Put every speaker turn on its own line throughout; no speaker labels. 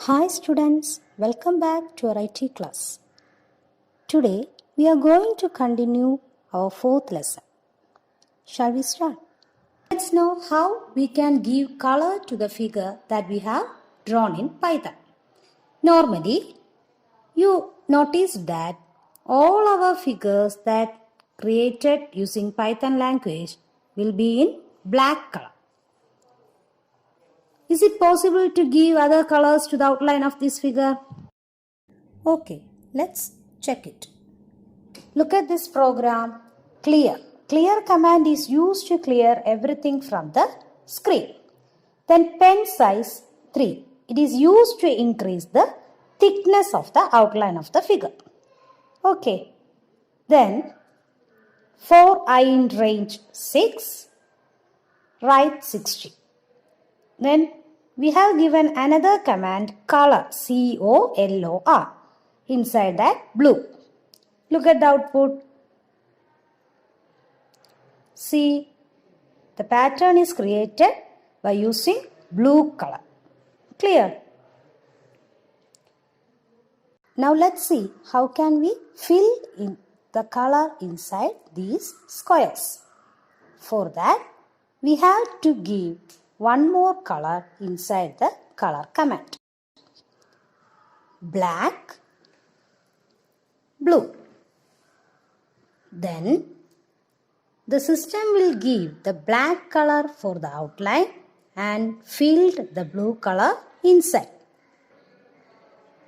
Hi students, welcome back to our IT class. Today we are going to continue our fourth lesson. Shall we start? Let's know how we can give color to the figure that we have drawn in Python. Normally, you notice that all our figures that created using Python language will be in black color. Is it possible to give other colors to the outline of this figure? Okay, let's check it. Look at this program, clear. Clear command is used to clear everything from the screen. Then pen size 3. It is used to increase the thickness of the outline of the figure. Okay. Then for I in range 6, write 60. Then we have given another command color, C-O-L-O-R. Inside that blue. Look at the output. See, the pattern is created by using blue color. Clear? Now let's see how can we fill in the color inside these squares. For that, we have to give one more color inside the color command. Black, blue. Then the system will give the black color for the outline and filled the blue color inside.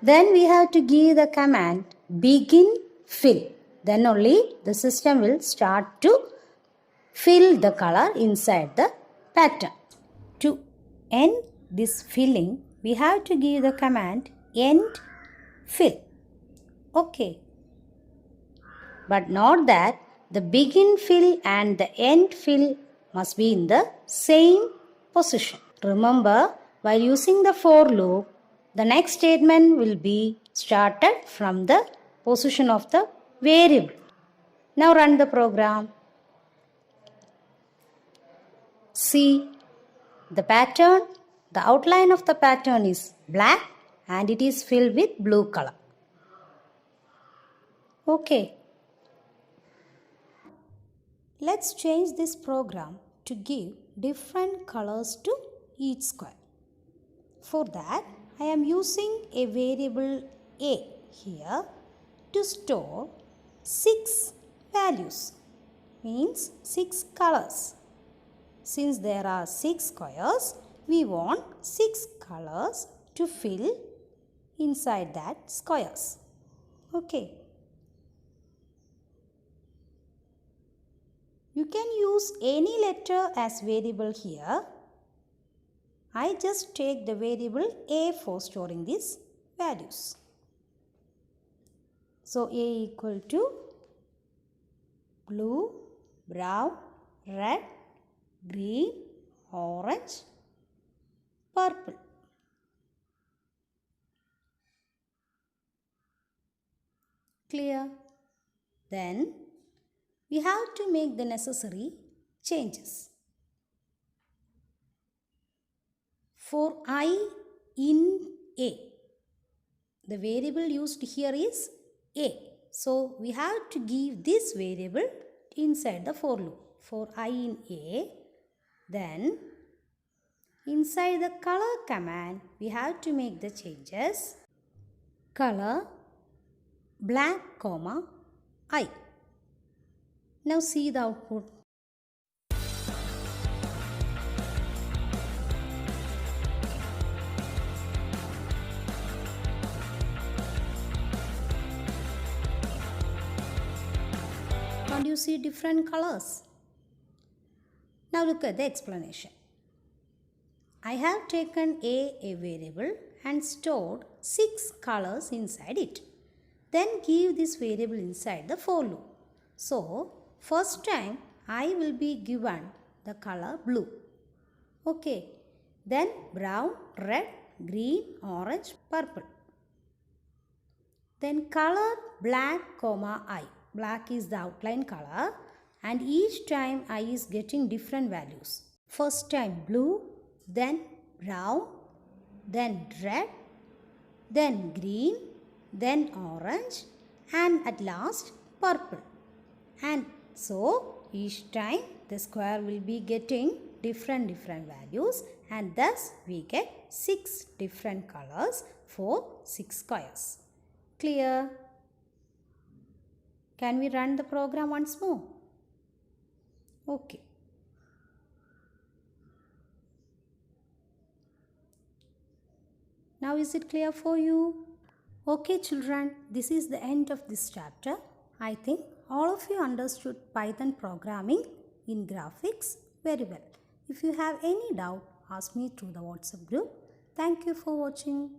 Then we have to give the command begin fill. Then only the system will start to fill the color inside the pattern. To end this filling, we have to give the command end fill. Okay. But not that the begin fill and the end fill must be in the same position. Remember, while using the for loop, the next statement will be started from the position of the variable. Now run the program. See, the pattern, the outline of the pattern is black and it is filled with blue color. Okay. Let's change this program to give different colors to each square. For that, I am using a variable A here to store 6 values, means 6 colors. Since there are 6 squares, we want 6 colors to fill inside that squares. Okay. You can use any letter as variable here. I just take the variable A for storing these values. So A equal to blue, brown, red, green, orange, purple. Clear? Then we have to make the necessary changes. For I in A, the variable used here is A. So we have to give this variable inside the for loop. For I in A, then inside the color command, we have to make the changes. Color black, comma, I. Now see the output. Can't you see different colors? Now look at the explanation. I have taken a variable and stored 6 colors inside it. Then give this variable inside the for loop. So, first time I will be given the color blue. Okay. Then brown, red, green, orange, purple. Then color black, comma, I. Black is the outline color and each time I is getting different values. First time blue, then brown, then red, then green, then orange, and at last purple. And so each time the square will be getting different values, and thus we get 6 different colors for 6 squares. Clear? Can we run the program once more? Okay. Now is it clear for you? Okay children, this is the end of this chapter. I think all of you understood Python programming in graphics very well. If you have any doubt, ask me through the WhatsApp group. Thank you for watching.